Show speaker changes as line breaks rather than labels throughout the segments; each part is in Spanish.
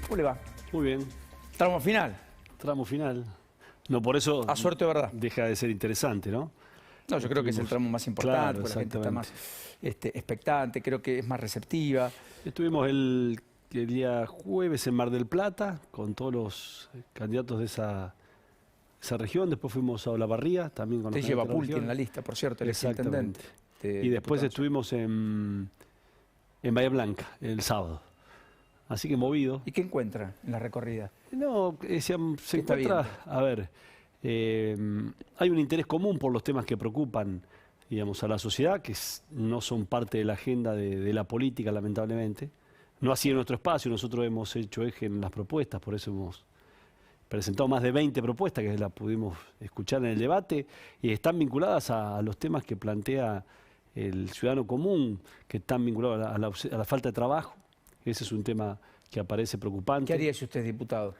¿Cómo le va?
Muy bien.
Tramo final.
Tramo final. No, por eso
A suerte, ¿verdad?
deja de ser interesante, ¿no?
No, yo creo que es el tramo más importante,
Claro,
porque la gente está más expectante, creo que es más receptiva.
Estuvimos el día jueves en Mar del Plata con todos los candidatos de esa región. Después fuimos a Olavarría, también con los
Usted lleva
candidatos de la
Pulti en
región.
la lista, por cierto, el
Exactamente.
exintendente.
Y después estuvimos en Bahía Blanca el sábado. Así que movido.
¿Y qué encuentra en la recorrida?
No, se encuentra, a ver, hay un interés común por los temas que preocupan, digamos, a la sociedad, que no son parte de la agenda de la política, lamentablemente. No así en nuestro espacio, nosotros hemos hecho eje en las propuestas, por eso hemos presentado más de 20 propuestas que las pudimos escuchar en el debate y están vinculadas a los temas que plantea el ciudadano común, que están vinculados a la falta de trabajo. Ese es un tema que aparece preocupante.
¿Qué haría si usted es diputado?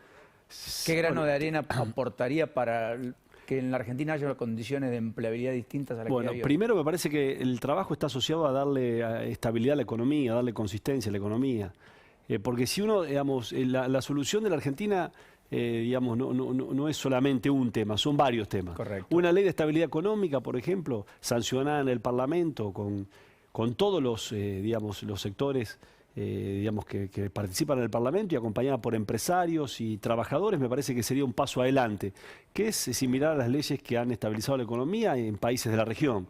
¿Qué grano de arena aportaría para que en la Argentina haya condiciones de empleabilidad distintas a las que hay hoy?
Primero me parece que el trabajo está asociado a darle estabilidad a la economía, a darle consistencia a la economía. Porque si uno, digamos, la solución de la Argentina, digamos, no es solamente un tema, son varios temas.
Correcto.
Una ley de estabilidad económica, por ejemplo, sancionada en el Parlamento con todos los, digamos, los sectores digamos, que participan en el Parlamento y acompañada por empresarios y trabajadores, me parece que sería un paso adelante, que es similar a las leyes que han estabilizado la economía en países de la región.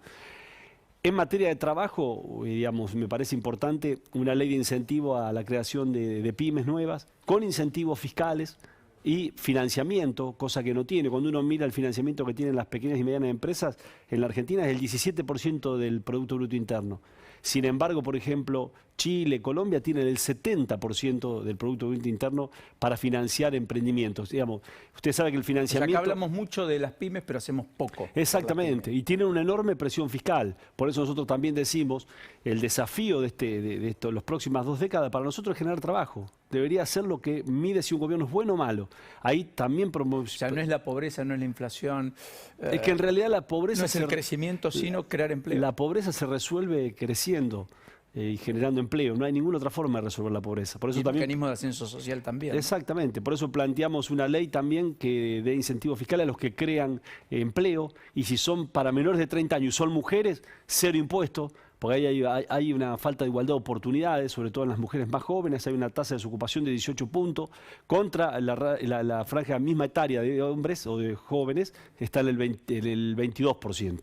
En materia de trabajo, digamos, me parece importante una ley de incentivo a la creación de pymes nuevas, con incentivos fiscales y financiamiento, cosa que no tiene. Cuando uno mira el financiamiento que tienen las pequeñas y medianas empresas, en la Argentina es el 17% del Producto Bruto Interno. Sin embargo, por ejemplo, Chile, Colombia tienen el 70% del Producto Bruto Interno para financiar emprendimientos. Digamos, usted sabe que el financiamiento...
O sea, acá hablamos mucho de las pymes, pero hacemos poco.
Exactamente, y tienen una enorme presión fiscal. Por eso nosotros también decimos, el desafío de las próximas 2 décadas para nosotros es generar trabajo. Debería ser lo que mide si un gobierno es bueno o malo. Ahí también promovemos...
O sea, no es la pobreza, no es la inflación.
Es que en realidad la pobreza...
No es el crecimiento, sino crear empleo.
La pobreza se resuelve creciendo y generando empleo. No hay ninguna otra forma de resolver la pobreza. Por eso
y el
también,
mecanismo de ascenso social también, ¿no?
Exactamente. Por eso planteamos una ley también que dé incentivos fiscales a los que crean empleo. Y si son para menores de 30 años y son mujeres, 0 impuestos. Porque ahí hay una falta de igualdad de oportunidades, sobre todo en las mujeres más jóvenes. Hay una tasa de desocupación de 18 puntos. Contra la franja misma etaria de hombres o de jóvenes, está en el 22%.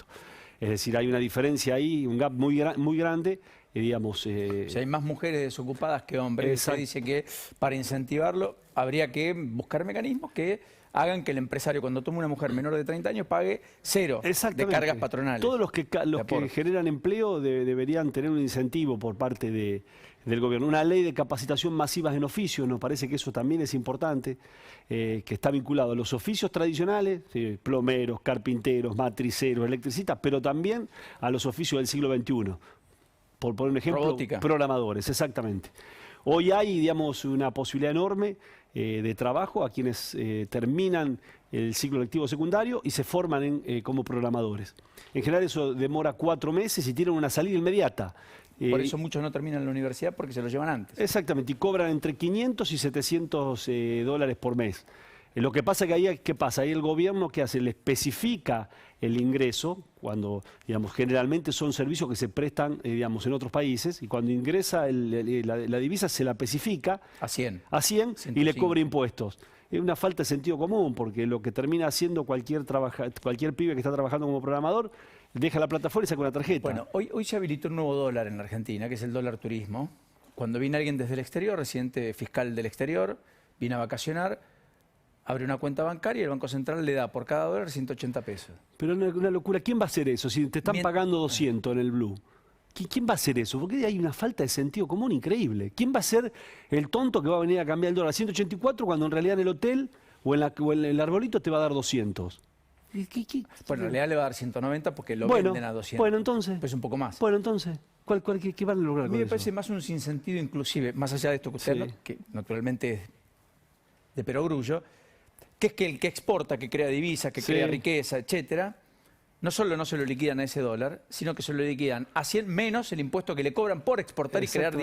Es decir, hay una diferencia ahí, un gap muy grande. Digamos,
O sea, hay más mujeres desocupadas que hombres. Usted dice que para incentivarlo habría que buscar mecanismos que hagan que el empresario, cuando tome una mujer menor de 30 años, pague 0 de cargas patronales.
Todos los que generan empleo deberían tener un incentivo por parte del gobierno. Una ley de capacitación masiva en oficios, nos parece que eso también es importante, que está vinculado a los oficios tradicionales, plomeros, carpinteros, matriceros, electricistas, pero también a los oficios del siglo XXI. Por poner un ejemplo,
robótica.
Programadores, exactamente. Hoy hay, digamos, una posibilidad enorme de trabajo a quienes terminan el ciclo lectivo secundario y se forman como programadores. En general eso demora 4 meses y tienen una salida inmediata.
Por eso muchos no terminan la universidad porque se lo llevan antes.
Exactamente, y cobran entre 500 y 700 dólares por mes. Lo que pasa que ahí, ¿qué pasa? Ahí el gobierno, ¿qué hace? Le especifica el ingreso, cuando, digamos, generalmente son servicios que se prestan, digamos, en otros países, y cuando ingresa la divisa se la especifica
a 100
y le cobra impuestos. Es una falta de sentido común, porque lo que termina haciendo cualquier pibe que está trabajando como programador, deja la plata fuera y saca una tarjeta.
Bueno, hoy se habilitó un nuevo dólar en la Argentina, que es el dólar turismo. Cuando viene alguien desde el exterior, residente fiscal del exterior, viene a vacacionar, abre una cuenta bancaria y el Banco Central le da por cada dólar 180 pesos.
Pero es una locura. ¿Quién va a hacer eso? Si te están pagando 200 en el Blue. ¿Quién va a hacer eso? Porque hay una falta de sentido común increíble. ¿Quién va a ser el tonto que va a venir a cambiar el dólar a 184 cuando en realidad en el hotel o en el arbolito te va a dar 200?
Bueno, en realidad le va a dar 190 porque lo venden a 200.
Bueno, entonces.
Pues un poco más.
Bueno, entonces. ¿Qué van a lograr
a mí me parece más un sinsentido inclusive, más allá de esto que usted, que naturalmente es de perogrullo, que es que el que exporta, que crea divisa, que crea riqueza, etcétera, no solo no se lo liquidan a ese dólar, sino que se lo liquidan a 100 menos el impuesto que le cobran por exportar y crear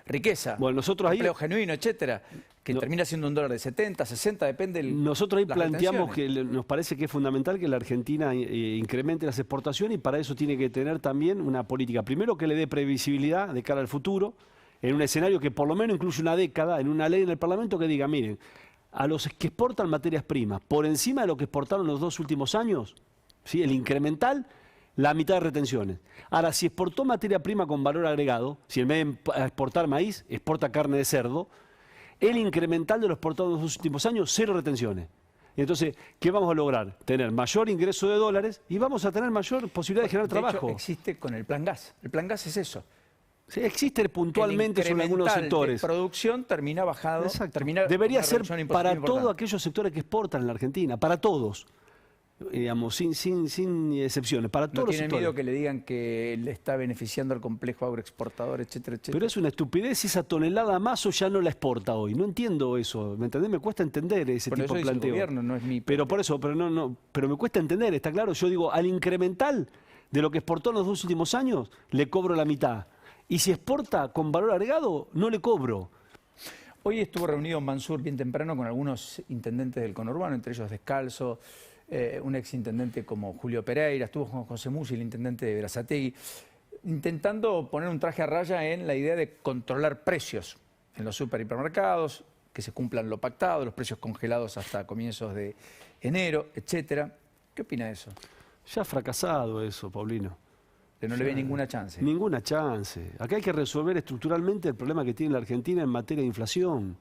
riqueza.
Bueno, nosotros ahí...
Empleo genuino, etcétera, que termina siendo un dólar de 70, 60, depende del...
Nosotros ahí planteamos que nos parece que es fundamental que la Argentina incremente las exportaciones y para eso tiene que tener también una política, primero que le dé previsibilidad de cara al futuro, en un escenario que por lo menos incluye una década, en una ley en el Parlamento que diga, miren, a los que exportan materias primas, por encima de lo que exportaron los 2 últimos años, ¿sí? El incremental, la mitad de retenciones. Ahora, si exportó materia prima con valor agregado, si en vez de exportar maíz, exporta carne de cerdo, el incremental de lo exportado en los 2 últimos años, 0 retenciones. Y entonces, ¿qué vamos a lograr? Tener mayor ingreso de dólares y vamos a tener mayor posibilidad de generar trabajo.
Hecho, existe con el plan gas. El plan gas es eso.
Sí, existe puntualmente sobre algunos sectores.
La producción termina bajado.
Debería ser para todos aquellos sectores que exportan en la Argentina, para todos. Digamos, sin excepciones, para todos los sectores.
¿No tiene miedo que le digan que le está beneficiando al complejo agroexportador, etcétera, etcétera?
Pero es una estupidez si esa tonelada más o ya no la exporta hoy. No entiendo eso, ¿me entendés? Me cuesta entender ese tipo de planteo.
El gobierno, no es mi...
Pero por eso, pero me cuesta entender, está claro. Yo digo, al incremental de lo que exportó en los 2 últimos años, le cobro la mitad. Y si exporta con valor agregado, no le cobro.
Hoy estuvo reunido Mansur bien temprano con algunos intendentes del conurbano, entre ellos Descalzo, un exintendente como Julio Pereira, estuvo con José Musi, el intendente de Berazategui, intentando poner un traje a raya en la idea de controlar precios en los hipermercados, que se cumplan lo pactado, los precios congelados hasta comienzos de enero, etcétera. ¿Qué opina de eso?
Ya ha fracasado eso, Paulino.
Que no le ve ninguna chance.
Ninguna chance. Acá hay que resolver estructuralmente el problema que tiene la Argentina en materia de inflación.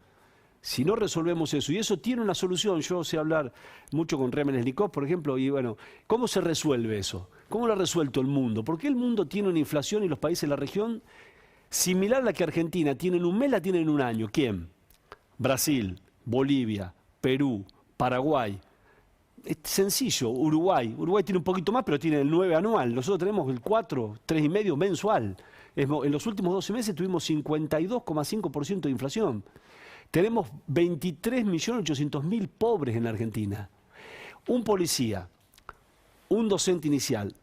Si no resolvemos eso, y eso tiene una solución, yo sé hablar mucho con Remenes-Nikov, por ejemplo, y bueno, ¿cómo se resuelve eso? ¿Cómo lo ha resuelto el mundo? Porque el mundo tiene una inflación y los países de la región similar a la que Argentina tiene en un mes, la tiene en un año. ¿Quién? Brasil, Bolivia, Perú, Paraguay. Es sencillo, Uruguay. Uruguay tiene un poquito más, pero tiene el 9 anual. Nosotros tenemos el 4, 3,5 mensual. En los últimos 12 meses tuvimos 52,5% de inflación. Tenemos 23.800.000 pobres en la Argentina. Un policía, un docente inicial,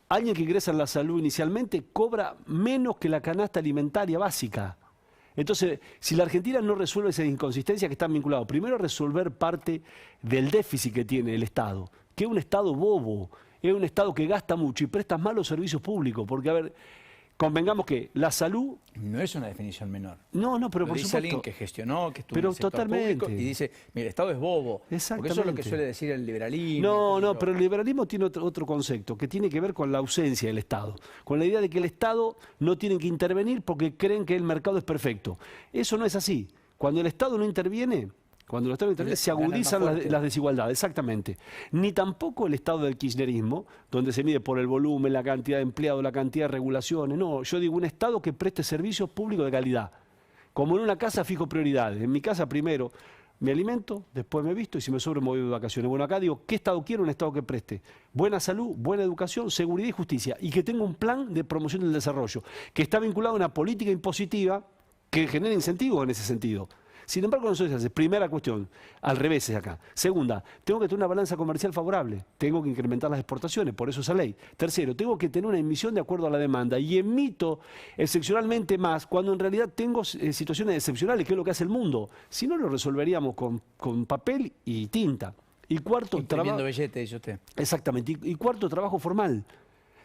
alguien que ingresa en la salud inicialmente, cobra menos que la canasta alimentaria básica. Entonces, si la Argentina no resuelve esas inconsistencias que están vinculadas, primero a resolver parte del déficit que tiene el Estado, que es un Estado bobo, es un Estado que gasta mucho y presta malos servicios públicos, porque, a ver, convengamos que la salud...
No es una definición menor.
No, pero por
dice
supuesto...
alguien que gestionó, que estuvo
pero
en el sector
totalmente
público y dice, mira, el Estado es bobo.
Exactamente.
Porque eso es lo que suele decir el liberalismo.
No, pero el liberalismo tiene otro concepto, que tiene que ver con la ausencia del Estado. Con la idea de que el Estado no tiene que intervenir porque creen que el mercado es perfecto. Eso no es así. Cuando el Estado no interviene... Cuando el Estado interviene, se agudizan las desigualdades, exactamente. Ni tampoco el Estado del kirchnerismo, donde se mide por el volumen, la cantidad de empleados, la cantidad de regulaciones. No, yo digo un Estado que preste servicios públicos de calidad. Como en una casa fijo prioridades. En mi casa primero me alimento, después me visto y si me sobra me voy de vacaciones. Bueno, acá digo, ¿qué Estado quiero? Un Estado que preste buena salud, buena educación, seguridad y justicia. Y que tenga un plan de promoción del desarrollo, que está vinculado a una política impositiva que genere incentivos en ese sentido. Sin embargo, no se hace. Primera cuestión, al revés es acá. Segunda, tengo que tener una balanza comercial favorable. Tengo que incrementar las exportaciones, por eso esa ley. Tercero, tengo que tener una emisión de acuerdo a la demanda y emito excepcionalmente más cuando en realidad tengo situaciones excepcionales, que es lo que hace el mundo. Si no, lo resolveríamos con papel y tinta. Y cuarto,
trabajo... billete, dice usted.
Exactamente. Y cuarto, trabajo formal.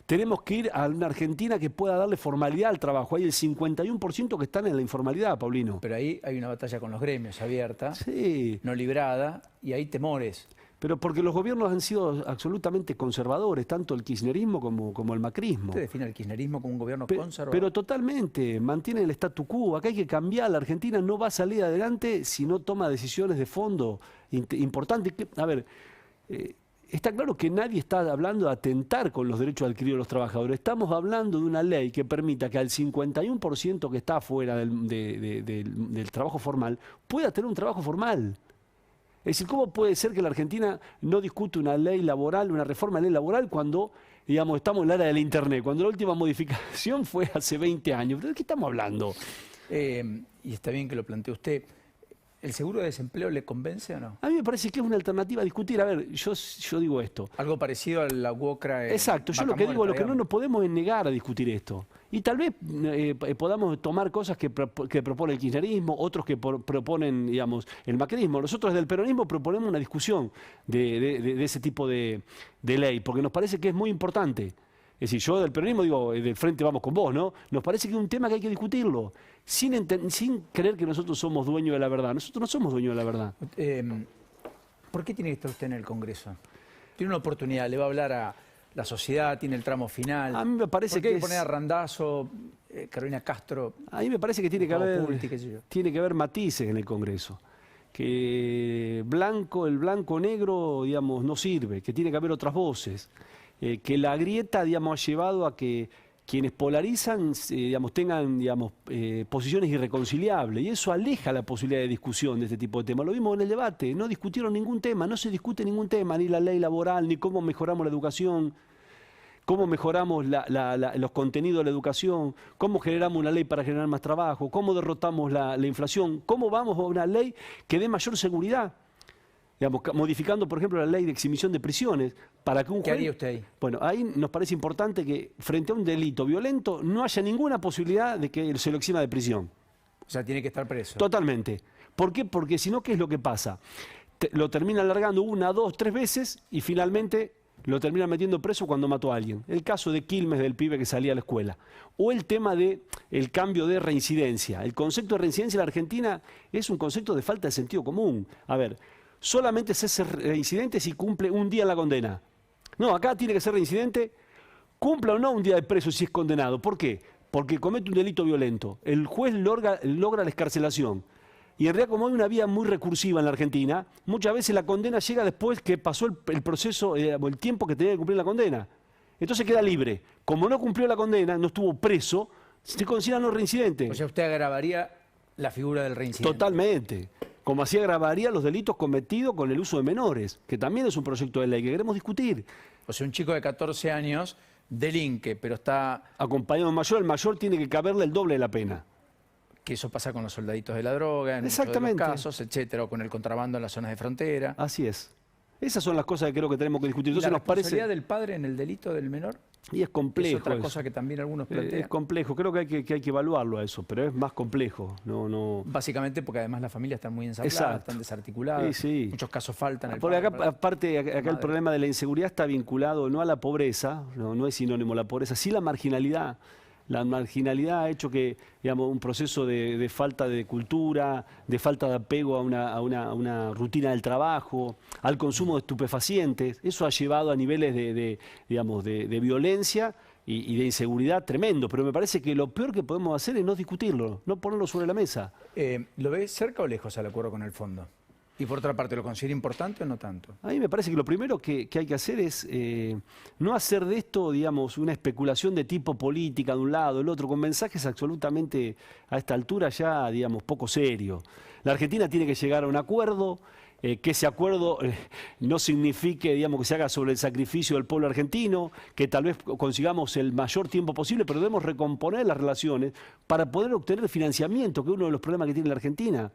Tenemos que ir a una Argentina que pueda darle formalidad al trabajo. Hay el 51% que están en la informalidad, Paulino.
Pero ahí hay una batalla con los gremios abierta,
sí,
no librada, y hay temores.
Pero porque los gobiernos han sido absolutamente conservadores, tanto el kirchnerismo como el macrismo.
¿Usted define el kirchnerismo como un gobierno conservador?
Pero totalmente, mantiene el statu quo. Acá hay que cambiar. La Argentina no va a salir adelante si no toma decisiones de fondo importantes. A ver... Está claro que nadie está hablando de atentar con los derechos adquiridos de los trabajadores. Estamos hablando de una ley que permita que al 51% que está fuera del trabajo formal pueda tener un trabajo formal. Es decir, ¿cómo puede ser que la Argentina no discute una ley laboral, una reforma de ley laboral cuando, digamos, estamos en la era del Internet? Cuando la última modificación fue hace 20 años. ¿De qué estamos hablando?
Y está bien que lo plantee usted. ¿El seguro de desempleo le convence o no?
A mí me parece que es una alternativa a discutir. A ver, yo digo esto.
Algo parecido a la UOCRA.
Exacto, yo lo que digo, lo que no nos podemos es negar a discutir esto. Y tal vez podamos tomar cosas que propone el kirchnerismo, otros que proponen, digamos, el macrismo. Nosotros desde el peronismo proponemos una discusión de ese tipo de ley, porque nos parece que es muy importante. Es decir, yo del peronismo digo, del frente vamos con vos, ¿no? Nos parece que es un tema que hay que discutirlo, sin creer que nosotros somos dueños de la verdad. Nosotros no somos dueños de la verdad.
¿Por qué tiene que estar usted en el Congreso? Tiene una oportunidad, le va a hablar a la sociedad, tiene el tramo final.
A mí me parece
¿Por qué
que
hay que poner a Randazzo, Carolina Castro?
A mí me parece que tiene que haber matices en el Congreso. Que el blanco-negro, digamos, no sirve, que tiene que haber otras voces. Que la grieta, digamos, ha llevado a que quienes polarizan, digamos, tengan, digamos, posiciones irreconciliables, y eso aleja la posibilidad de discusión de este tipo de temas. Lo vimos en el debate, no discutieron ningún tema, no se discute ningún tema, ni la ley laboral, ni cómo mejoramos la educación, cómo mejoramos los contenidos de la educación, cómo generamos una ley para generar más trabajo, cómo derrotamos la inflación, cómo vamos a una ley que dé mayor seguridad. Digamos, modificando, por ejemplo, la ley de exhibición de prisiones, para que un juez...
¿Qué haría usted ahí?
Bueno, ahí nos parece importante que frente a un delito violento no haya ninguna posibilidad de que se lo exima de prisión.
O sea, tiene que estar preso.
Totalmente. ¿Por qué? Porque si no, ¿qué es lo que pasa? Lo termina alargando 1, 2, 3 veces y finalmente lo termina metiendo preso cuando mató a alguien. El caso de Quilmes, del pibe que salía a la escuela. O el tema del cambio de reincidencia. El concepto de reincidencia en la Argentina es un concepto de falta de sentido común. A ver... Solamente se hace reincidente si cumple un día la condena. No, acá tiene que ser reincidente, cumpla o no un día de preso si es condenado. ¿Por qué? Porque comete un delito violento. El juez logra la excarcelación. Y en realidad, como hay una vía muy recursiva en la Argentina, muchas veces la condena llega después que pasó el proceso, el tiempo que tenía que cumplir la condena. Entonces queda libre. Como no cumplió la condena, no estuvo preso, se considera no reincidente.
O sea, usted agravaría la figura del reincidente.
Totalmente. Como así agravaría los delitos cometidos con el uso de menores, que también es un proyecto de ley que queremos discutir.
O sea, un chico de 14 años delinque, pero está...
acompañado de un mayor, el mayor tiene que caberle el doble de la pena.
Que eso pasa con los soldaditos de la droga, en muchos de los casos, etcétera, o con el contrabando en las zonas de frontera.
Así es. Esas son las cosas que creo que tenemos que discutir. Entonces,
¿La responsabilidad del padre en el delito del menor?
Y es complejo.
Es otra cosa que también algunos plantean.
Es complejo. Creo que hay que evaluarlo a eso, pero es más complejo. No.
Básicamente porque además las familias están muy ensambladas, están desarticuladas.
Sí.
Muchos casos faltan.
Porque aparte, acá el problema de la inseguridad está vinculado no a la pobreza, no es sinónimo la pobreza, sí la marginalidad. La marginalidad ha hecho que, digamos, un proceso de falta de cultura, de falta de apego a una rutina del trabajo, al consumo de estupefacientes. Eso ha llevado a niveles de violencia y de inseguridad tremendo. Pero me parece que lo peor que podemos hacer es no discutirlo, no ponerlo sobre la mesa.
¿Lo ve cerca o lejos al acuerdo con el fondo? Y por otra parte, ¿lo considera importante o no tanto?
A mí me parece que lo primero que hay que hacer es no hacer de esto, digamos, una especulación de tipo política de un lado, del otro, con mensajes absolutamente a esta altura ya, digamos, poco serios. La Argentina tiene que llegar a un acuerdo, que ese acuerdo no signifique, digamos, que se haga sobre el sacrificio del pueblo argentino, que tal vez consigamos el mayor tiempo posible, pero debemos recomponer las relaciones para poder obtener financiamiento, que es uno de los problemas que tiene la Argentina.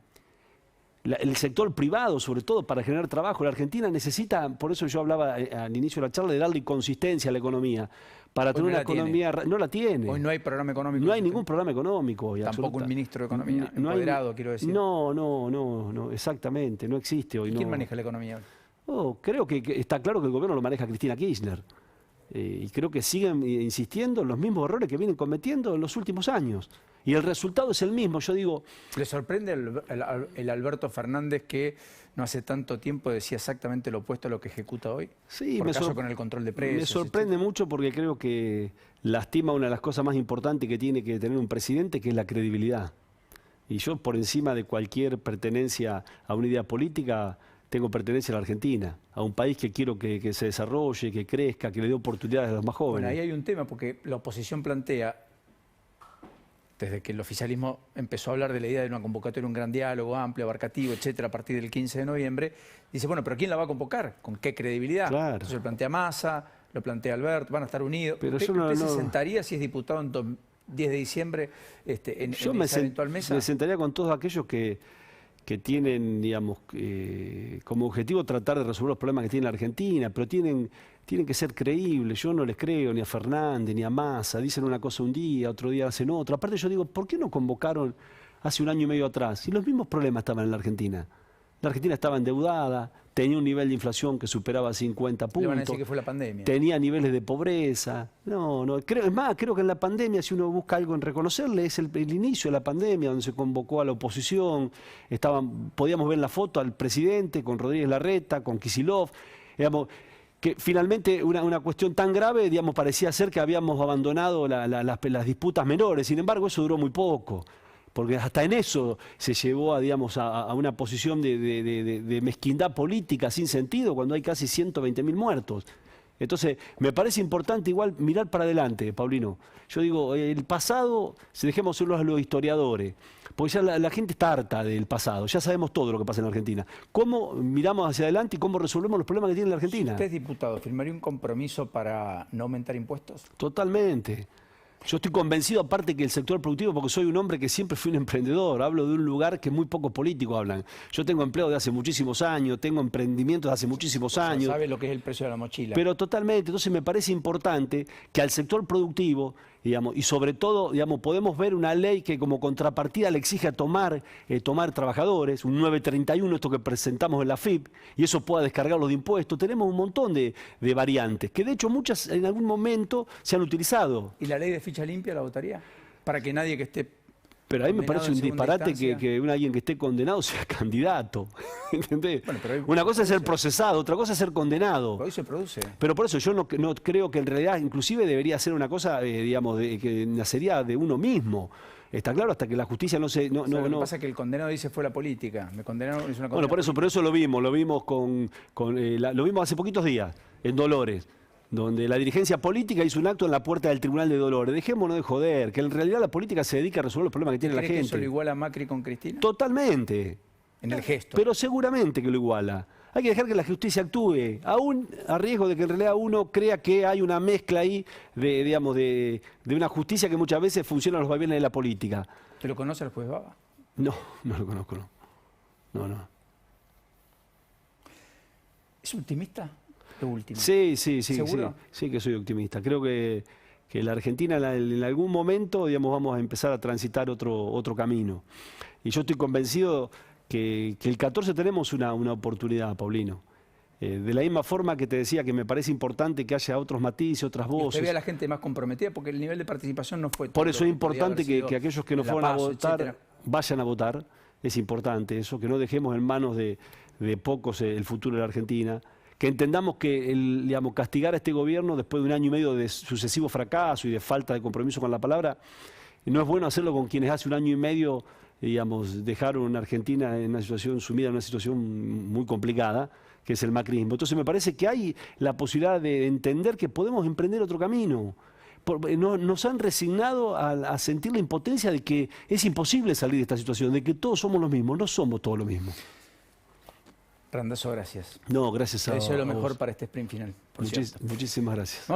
El sector privado, sobre todo, para generar trabajo. La Argentina necesita, por eso yo hablaba al inicio de la charla, de darle consistencia a la economía. Para tener una economía... No la tiene.
Hoy no hay programa económico.
No hay ningún programa económico hoy.
Tampoco un ministro de Economía empoderado, quiero decir.
No, exactamente, no existe hoy.
¿Quién maneja la economía hoy?
Creo que está claro que el gobierno lo maneja Cristina Kirchner. Y creo que siguen insistiendo en los mismos errores que vienen cometiendo en los últimos años. Y el resultado es el mismo, yo digo...
¿Le sorprende el Alberto Fernández que no hace tanto tiempo decía exactamente lo opuesto a lo que ejecuta hoy?
Sí,
por caso con el control de precios.
Me sorprende mucho porque creo que lastima una de las cosas más importantes que tiene que tener un presidente, que es la credibilidad. Y yo, por encima de cualquier pertenencia a una idea política, tengo pertenencia a la Argentina, a un país que quiero que se desarrolle, que crezca, que le dé oportunidades a los más jóvenes.
Bueno, ahí hay un tema, porque la oposición plantea, desde que el oficialismo empezó a hablar de la idea de una convocatoria, un gran diálogo amplio, abarcativo, etcétera, a partir del 15 de noviembre, dice, bueno, pero ¿quién la va a convocar? ¿Con qué credibilidad?
Claro.
Entonces lo plantea Massa, lo plantea Alberto, van a estar unidos.
Pero
¿Usted se sentaría si es diputado en 10 de diciembre en esa eventual mesa?
Me sentaría con todos aquellos que que tienen, digamos, como objetivo tratar de resolver los problemas que tiene la Argentina, pero tienen que ser creíbles. Yo no les creo ni a Fernández ni a Massa. Dicen una cosa un día, otro día hacen otra. Aparte yo digo, ¿por qué no convocaron hace un año y medio atrás? Y los mismos problemas estaban en la Argentina. La Argentina estaba endeudada, tenía un nivel de inflación que superaba 50 puntos.
Le van a decir que fue la pandemia.
Tenía niveles de pobreza. Es más, creo que en la pandemia, si uno busca algo en reconocerle, es el inicio de la pandemia, donde se convocó a la oposición. Podíamos ver en la foto al presidente con Rodríguez Larreta, con Kicillof. Digamos, que finalmente una cuestión tan grave, digamos, parecía ser que habíamos abandonado las disputas menores. Sin embargo, eso duró muy poco. Porque hasta en eso se llevó a una posición de mezquindad política sin sentido cuando hay casi 120.000 muertos. Entonces, me parece importante igual mirar para adelante, Paulino. Yo digo, el pasado, si dejemos solo a los historiadores, porque ya la gente está harta del pasado, ya sabemos todo lo que pasa en la Argentina. ¿Cómo miramos hacia adelante y cómo resolvemos los problemas que tiene la Argentina?
Si usted es diputado, ¿firmaría un compromiso para no aumentar impuestos?
Totalmente. Yo estoy convencido, aparte, que el sector productivo, porque soy un hombre que siempre fui un emprendedor, hablo de un lugar que muy pocos políticos hablan. Yo tengo empleo de hace muchísimos años, tengo emprendimientos de hace muchísimos años.
¿Sabe lo que es el precio de la mochila?
Pero totalmente, entonces me parece importante que al sector productivo, digamos, y sobre todo, digamos, podemos ver una ley que como contrapartida le exige tomar trabajadores, un 931, esto que presentamos en la FIP, y eso pueda descargarlos de impuestos. Tenemos un montón de variantes, que de hecho muchas en algún momento se han utilizado.
¿Y la ley de ficha limpia la votaría? Para que nadie que esté...
Pero a mí me parece un disparate que alguien que esté condenado sea candidato. ¿Entendés?
Bueno,
una cosa es ser procesado, otra cosa es ser condenado.
Hoy se produce.
Pero por eso yo no creo que en realidad inclusive debería ser una cosa, digamos, que nacería de uno mismo. Está claro, hasta que la justicia no se...
Lo que pasa es que el condenado dice fue la política. Me condenaron, es una condena.
Bueno, por eso lo vimos lo vimos hace poquitos días, en Dolores, donde la dirigencia política hizo un acto en la puerta del Tribunal de Dolores. Dejémonos de joder, que en realidad la política se dedica a resolver los problemas que tiene la gente.
¿Cree que eso lo iguala a Macri con Cristina?
Totalmente.
En el gesto.
Pero seguramente que lo iguala. Hay que dejar que la justicia actúe, aún a riesgo de que en realidad uno crea que hay una mezcla ahí de una justicia que muchas veces funciona a los vaivenes de la política.
¿Te lo conoce el juez Baba?
No, no lo conozco, no.
¿Es optimista? Lo último.
Sí.
¿Seguro?
Sí que soy optimista. Creo que la Argentina en algún momento, digamos, vamos a empezar a transitar otro camino. Y yo estoy convencido que el 14 tenemos una oportunidad, Paulino. De la misma forma que te decía que me parece importante que haya otros matices, otras voces.
Usted ve a la gente más comprometida porque el nivel de participación no fue...
Por eso es importante que aquellos que no fueron a votar,
etcétera,
vayan a votar. Es importante eso, que no dejemos en manos de pocos el futuro de la Argentina. Que entendamos que castigar a este gobierno después de un año y medio de sucesivo fracaso y de falta de compromiso con la palabra, no es bueno hacerlo con quienes hace un año y medio, digamos, dejaron a Argentina en una situación sumida en una situación muy complicada, que es el macrismo. Entonces me parece que hay la posibilidad de entender que podemos emprender otro camino. Nos han resignado a sentir la impotencia de que es imposible salir de esta situación, de que todos somos los mismos. No somos todos lo mismo.
Randazzo, gracias.
No, gracias a vos.
Te deseo lo mejor para este sprint final.
Muchísimas gracias.